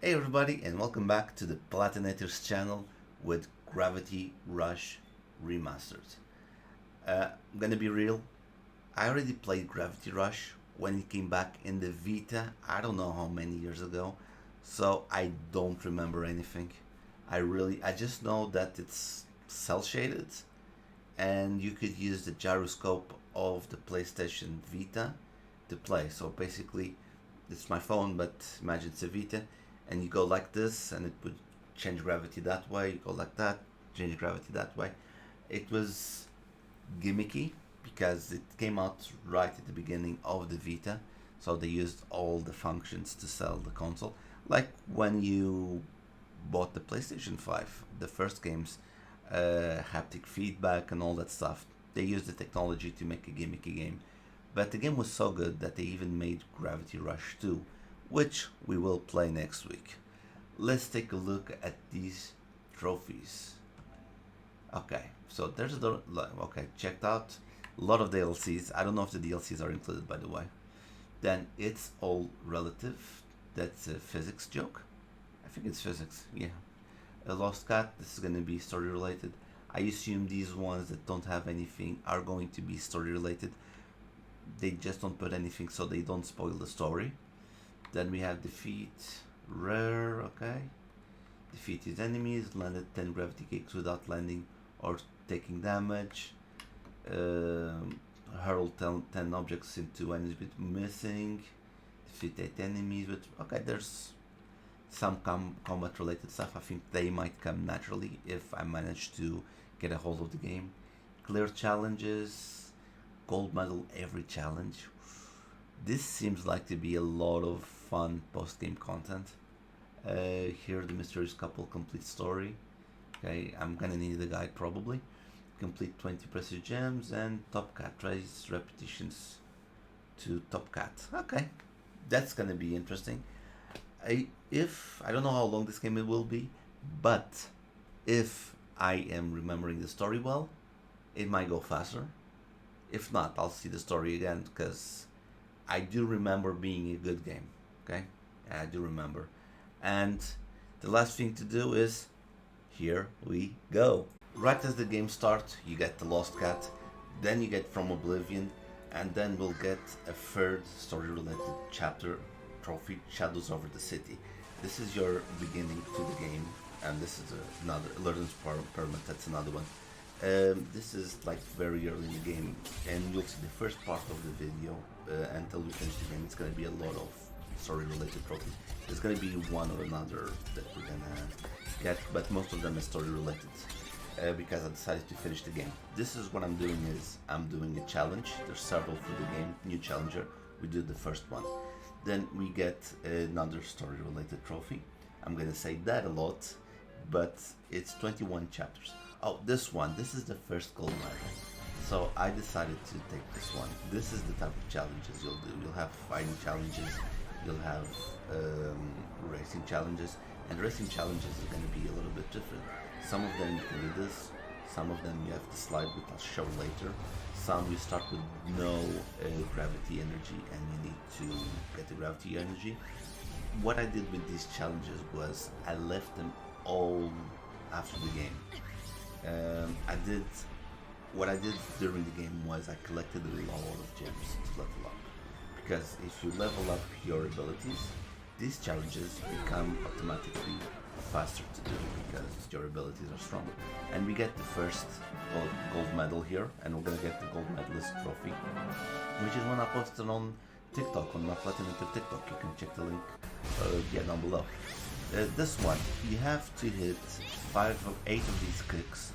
Hey everybody, and welcome back to the Platinator's channel with Gravity Rush Remastered. I'm gonna be real, I already played Gravity Rush when it came back in the Vita, I don't know how many years ago, so I don't remember anything. I just know that it's cel shaded and you could use the gyroscope of the PlayStation Vita to play. So basically, it's my phone, but imagine it's a Vita, and you go like this, and it would change gravity that way. You go like that, change gravity that way. It was gimmicky because it came out right at the beginning of the Vita, so they used all the functions to sell the console. Like when you bought the PlayStation 5, the first games, haptic feedback and all that stuff. They used the technology to make a gimmicky game. But the game was so good that they even made Gravity Rush 2, which we will play next week. Let's take a look at these trophies. Okay, so there's the okay, checked out a lot of DLCs. I don't know if the DLCs are included, by the way. Then it's all relative. That's a physics joke. I think it's physics. Yeah. A Lost Cat. This is going to be story related. I assume these ones that don't have anything are going to be story related. They just don't put anything so they don't spoil the story. Then we have defeat rare. Okay. Defeat his enemies. Landed 10 gravity kicks without landing or taking damage. Hurl 10 objects into enemies with missing. Defeat 8 enemies with. Okay, there's some combat related stuff. I think they might come naturally if I manage to get a hold of the game. Clear challenges, gold medal every challenge. This seems like to be a lot of fun post game content. Here the mysterious couple complete story. Okay, I'm gonna need the guide probably. Complete 20 precious gems and top cat raise repetitions to top cat. Okay, that's gonna be interesting. I don't know how long this game it will be, but if I am remembering the story well, it might go faster. If not, I'll see the story again because I do remember being a good game. Okay, I do remember. And the last thing to do is here we go. Right as the game starts, you get the Lost Cat, then you get From Oblivion, and then we'll get a third story-related chapter trophy, Shadows Over the City. This is your beginning to the game, and this is another learner's permit. That's another one. This is like very early in the game, and you'll see the first part of the video until we finish the game. It's gonna be a lot of story-related trophies. There's gonna be one or another that we're gonna get, but most of them are story-related. Because I decided to finish the game. This is what I'm doing is I'm doing a challenge. There's several for the game. New challenger. We do the first one. Then we get another story related trophy. I'm gonna say that a lot, but it's 21 chapters. Oh, this is the first gold medal. So I decided to take this one. This is the type of challenges you'll do. You'll have fighting challenges, you'll have racing challenges, and racing challenges are gonna be a little bit different. Some of them you can do this, some of them you have to slide with, I'll show later. Some you start with no gravity energy and you need to get the gravity energy. What I did with these challenges was I left them all after the game. What I did during the game was I collected a lot of gems to level up. Because if you level up your abilities, these challenges become automatically faster to do because your abilities are stronger. And we get the first gold medal here, and we're gonna get the gold medalist trophy, which is one I posted on TikTok, on my Platinator TikTok. You can check the link down below. This one, you have to hit 8 of these kicks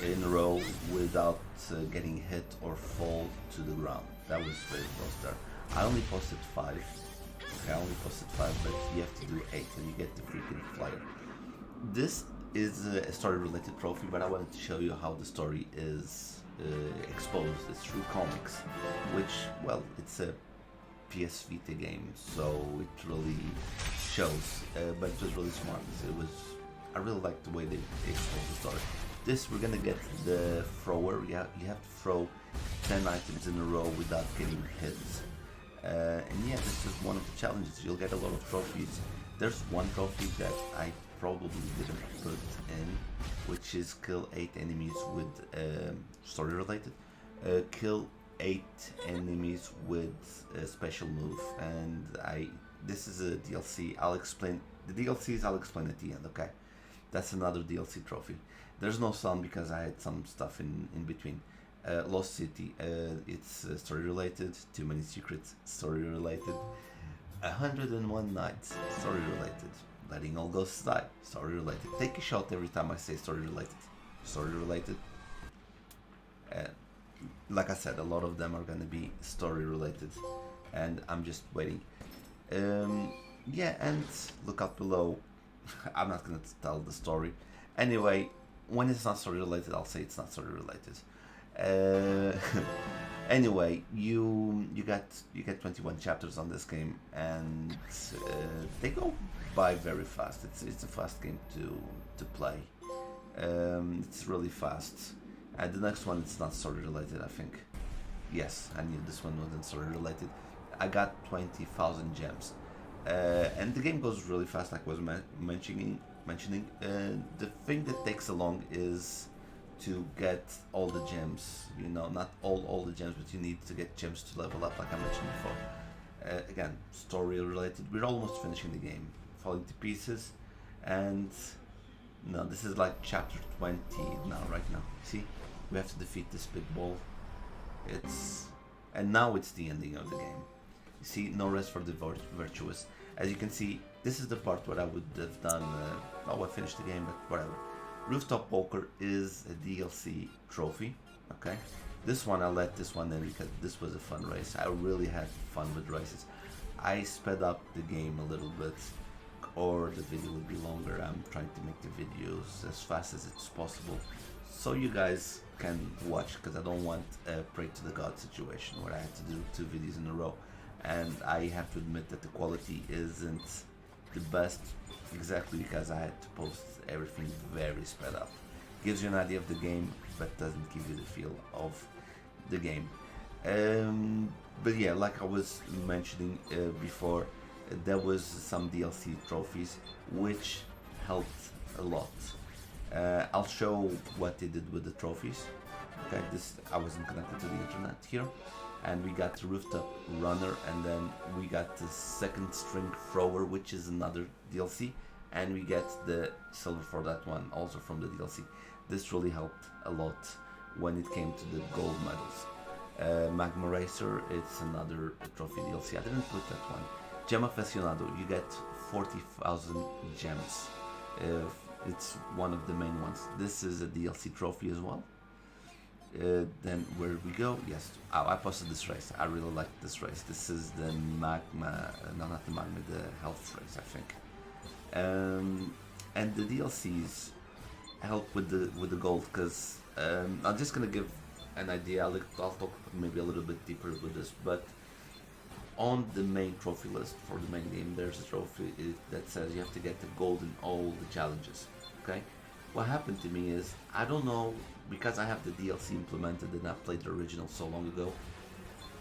in a row without getting hit or fall to the ground. That was very close there. I only posted 5. Okay, I only posted 5, but you have to do 8 and you get the freaking flyer. This is a story-related trophy, but I wanted to show you how the story is exposed. It's through comics, which, well, it's a PS Vita game, so it really shows. But it was really smart. I really liked the way they exposed the story. This, we're gonna get the thrower. You have to throw 10 items in a row without getting hit. And yeah, this is one of the challenges. You'll get a lot of trophies There's one trophy that I probably didn't put in, which is kill 8 enemies with story related. Kill 8 enemies with a special move, and I this is a DLC. I'll explain the DLCs. I'll explain at the end. Okay, that's another DLC trophy. There's no sun because I had some stuff in between. Lost City, it's story related. Too Many Secrets, story related. 101 Nights, story related. Letting All Ghosts Die, story related. Take a shot every time I say story related. Story related. Uh, like I said, a lot of them are gonna be story related, and I'm just waiting. Yeah, and look up below. I'm not gonna tell the story. Anyway, when it's not story related, I'll say it's not story related. Uh, anyway, you get 21 chapters on this game, and they go by very fast. It's a fast game to play. It's really fast. And the next one, it's not story related, I think. Yes, I knew this one wasn't story related. I got 20,000 gems, and the game goes really fast, like I was mentioning. The thing that takes so long is to get all the gems. You know, not all the gems, but you need to get gems to level up, like I mentioned before. Again, story related. We're almost finishing the game, falling to pieces, and no, this is like chapter 20 now. Right now, see, we have to defeat this big ball. And now it's the ending of the game. You see, no rest for the virtuous. As you can see, this is the part where I would have done. I finished the game, but whatever. Rooftop Poker is a DLC trophy. Okay, this one I let this one in because this was a fun race. I really had fun with races. I sped up the game a little bit, or the video will be longer. I'm trying to make the videos as fast as it's possible, so you guys can watch, because I don't want a pray to the god situation where I had to do 2 videos in a row, and I have to admit that the quality isn't the best, exactly because I had to post everything very sped up. Gives you an idea of the game, but doesn't give you the feel of the game. But yeah, like I was mentioning before, there was some DLC trophies which helped a lot. I'll show what they did with the trophies. Okay, this I wasn't connected to the internet here, and we got the rooftop runner, and then we got the second string thrower, which is another DLC, and we get the silver for that one also from the DLC. This really helped a lot when it came to the gold medals. Magma Racer, it's another trophy DLC. I didn't put that one. Gem Aficionado, you get 40,000 gems. It's one of the main ones. This is a DLC trophy as well. Then where we go? Yes, I posted this race. I really like this race. This is the magma, no, not the magma, the health race, I think. And the DLCs help with the gold, because I'm just gonna give an idea. I'll talk maybe a little bit deeper with this, but on the main trophy list for the main game, there's a trophy that says you have to get the gold in all the challenges. Okay, what happened to me is, I don't know, because I have the DLC implemented and I played the original so long ago,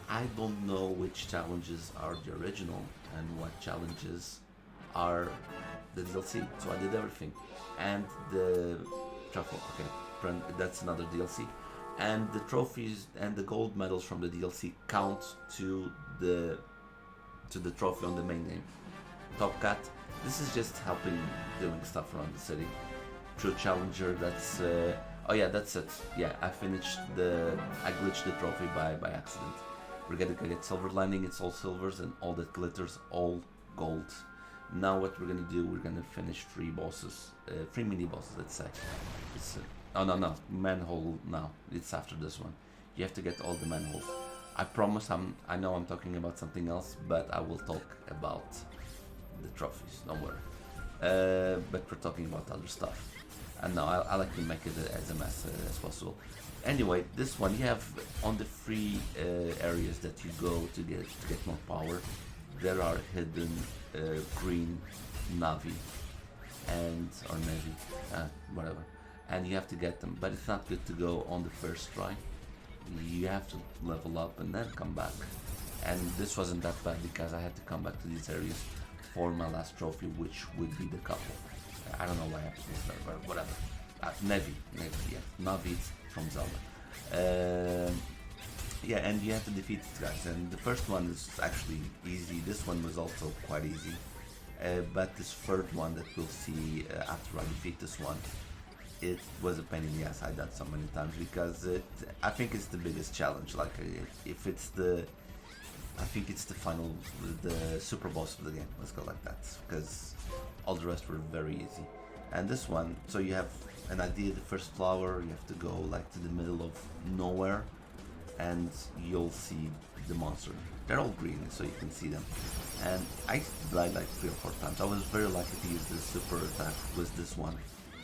I don't know which challenges are the original and what challenges are the DLC. So I did everything, and the truffle. Okay, that's another DLC, and the trophies and the gold medals from the DLC count to the trophy on the main game. Top Cat. This is just helping doing stuff around the city. True Challenger. That's oh yeah, that's it. Yeah, I glitched the trophy by accident. We're gonna get Silver Lining. It's all silvers, and all that glitters all gold. Now what we're gonna do? We're gonna finish 3 bosses, 3 mini bosses. Let's say. It's oh no, manhole. Now it's after this one. You have to get all the manholes. I promise. I know I'm talking about something else, but I will talk about the trophies. Don't worry. But we're talking about other stuff. And now I like to make it as a mess as possible. Anyway, this one you have on the 3 areas that you go to get more power. There are hidden green Navi or Navy, whatever, and you have to get them. But it's not good to go on the first try. You have to level up and then come back. And this wasn't that bad because I had to come back to these areas for my last trophy, which would be the couple. I don't know why I put this there, but whatever. Nevi, yeah, Navi from Zelda. Yeah, and you have to defeat these guys. And the first one is actually easy. This one was also quite easy. But this third one that we'll see after I defeat this one, it was a pain in the ass. I done so many times because I think it's the biggest challenge. Like if it's the, I think it's the final, the super boss of the game. Let's go like that because all the rest were very easy. And this one, so you have an idea. The first flower, you have to go like to the middle of nowhere, and you'll see the monster. They're all green, so you can see them. And I died like 3 or 4 times. I was very lucky to use the super attack with this one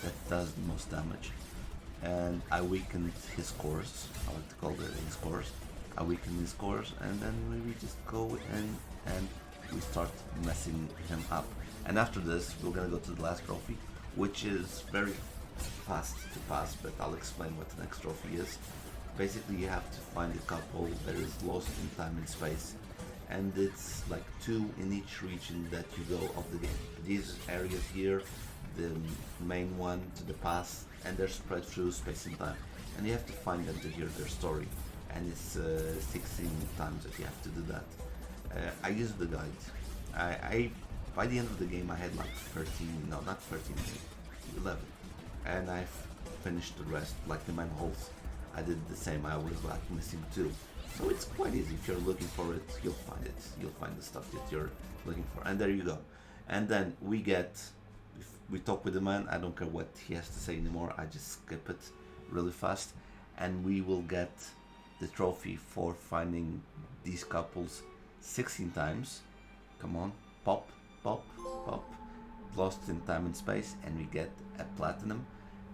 that does the most damage. And I weakened his cores. I like to call it his cores. I weakened his cores, and then we just go in and we start messing him up. And after this, we're gonna go to the last trophy, which is very fast to pass, but I'll explain what the next trophy is. Basically, you have to find a couple that is lost in time and space, and it's like 2 in each region that you go of the game. These areas here, the main one to the past, and they're spread through space and time, and you have to find them to hear their story. And it's 16 times that you have to do that. I used the guide. I by the end of the game I had like 13, no, not 13, 11, and I finished the rest, like the manholes. I did the same. I was like missing 2, so it's quite easy. If you're looking for it, you'll find it. You'll find the stuff that you're looking for, and there you go. And then we talk with the man. I don't care what he has to say anymore. I just skip it really fast, and we will get the trophy for finding these couples 16 times. Come on, pop, pop, pop. Lost in time and space, and we get a platinum.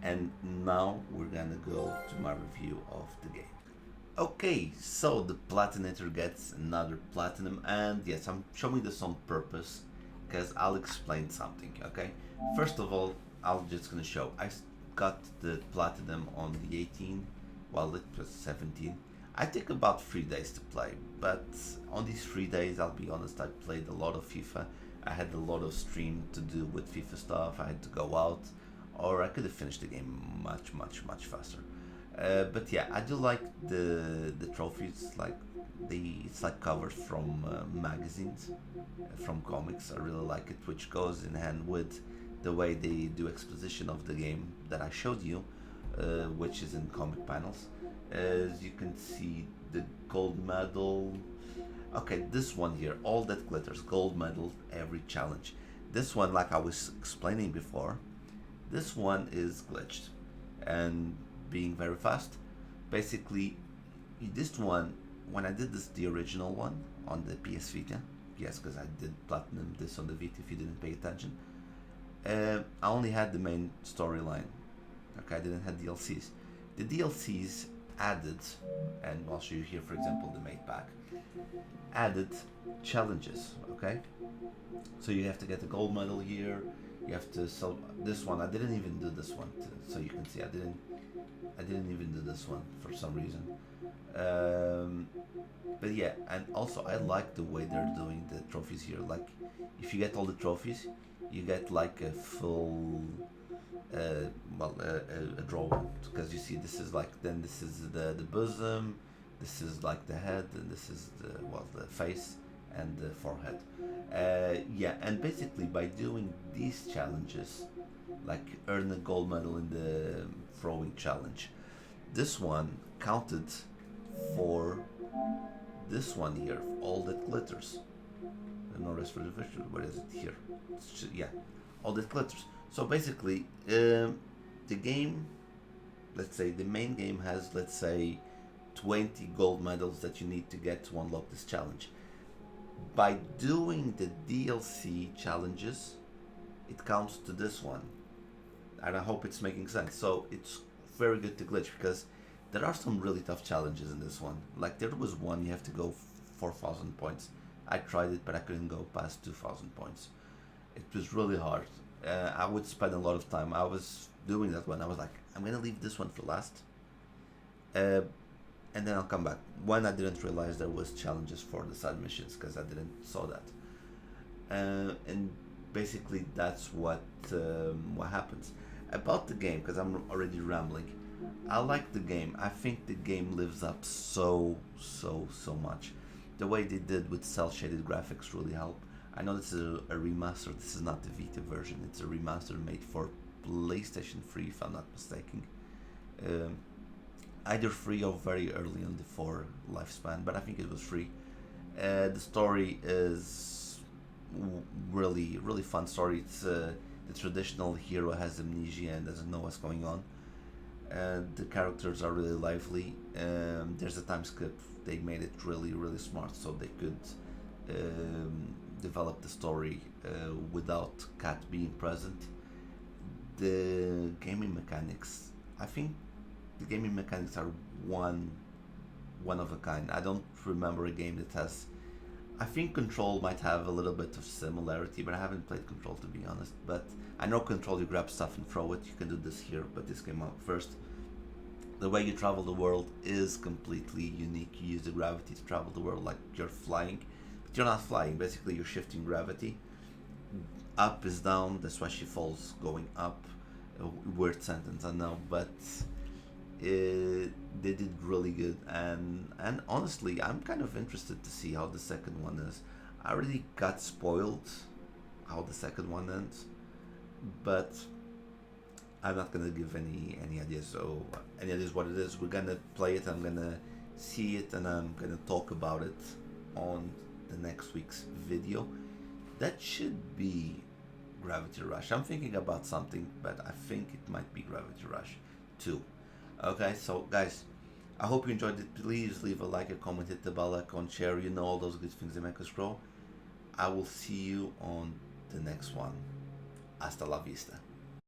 And now we're gonna go to my review of the game. Okay, so the Platinator gets another platinum, and yes, I'm showing this on purpose because I'll explain something. Okay, first of all, I'm just gonna show I got the platinum on the 18, while it was 17. I took about 3 days to play, but on these 3 days, I'll be honest, I played a lot of FIFA. I had a lot of stream to do with FIFA stuff. I had to go out, or I could have finished the game much faster. But yeah, I do like the trophies. Like it's like covers from magazines, from comics. I really like it, which goes in hand with the way they do exposition of the game that I showed you, which is in comic panels. As you can see, the gold medal. Okay, this one here, all that glitters, gold medal every challenge. This one, like I was explaining before, this one is glitched and being very fast. Basically, this one, when I did this, the original one on the PS Vita, yes, because I did platinum this on the Vita if you didn't pay attention, I only had the main storyline. Okay, I didn't have DLCs. The DLCs added, and I'll show you here, for example, the mate pack, added challenges. Okay, so you have to get the gold medal here. You have to sell this one. I didn't even do this one, so you can see I didn't even do this one for some reason. But yeah, and also I like the way they're doing the trophies here. Like, if you get all the trophies, you get like a full, a drawing, because you see this is like, then this is the bosom, this is like the head, and this is the face and the forehead. Yeah, and basically by doing these challenges, like earn a gold medal in the throwing challenge, this one counted for this one here, all that glitters. No rest for the visual. Where is it here? Yeah, all that glitters. So basically, the game, let's say the main game has, let's say, 20 gold medals that you need to get to unlock this challenge. By doing the DLC challenges, it counts to this one, and I hope it's making sense. So it's very good to glitch, because there are some really tough challenges in this one. Like, there was one you have to go 4,000 points. I tried it, but I couldn't go past 2,000 points. It was really hard. I would spend a lot of time. I was doing that one. I was like, I'm gonna leave this one for last, and then I'll come back. When I didn't realize there was challenges for the side missions, because I didn't saw that. And basically that's what happens about the game. Because I'm already rambling. I like the game. I think the game lives up so much. The way they did with cel shaded graphics really help. I know this is a remaster. This is not the Vita version. It's a remaster made for PlayStation 3, if I'm not mistaken. Um, Either free or very early on the 4 lifespan, but I think it was free. The story is really fun story. It's the traditional hero has amnesia and doesn't know what's going on. The characters are really lively. There's a time skip. They made it really smart so they could develop the story without Cat being present. The gaming mechanics, I think the gaming mechanics are one of a kind. I don't remember a game that has. I think Control might have a little bit of similarity, but I haven't played Control to be honest. But I know Control, you grab stuff and throw it. You can do this here, but this came out first. The way you travel the world is completely unique. You use the gravity to travel the world like you're flying, but you're not flying. Basically, you're shifting gravity. Up is down. That's why she falls going up. A weird sentence, I know, but they did really good. And honestly, I'm kind of interested to see how the second one is. I already got spoiled how the second one ends, but I'm not gonna give any ideas. So any ideas what it is? We're gonna play it. I'm gonna see it, and I'm gonna talk about it on the next week's video. That should be Gravity Rush. I'm thinking about something, but I think it might be Gravity Rush 2. Okay, so guys, I hope you enjoyed it. Please leave a like, a comment, hit the bell icon, share. You know all those good things that make us grow. I will see you on the next one. Hasta la vista.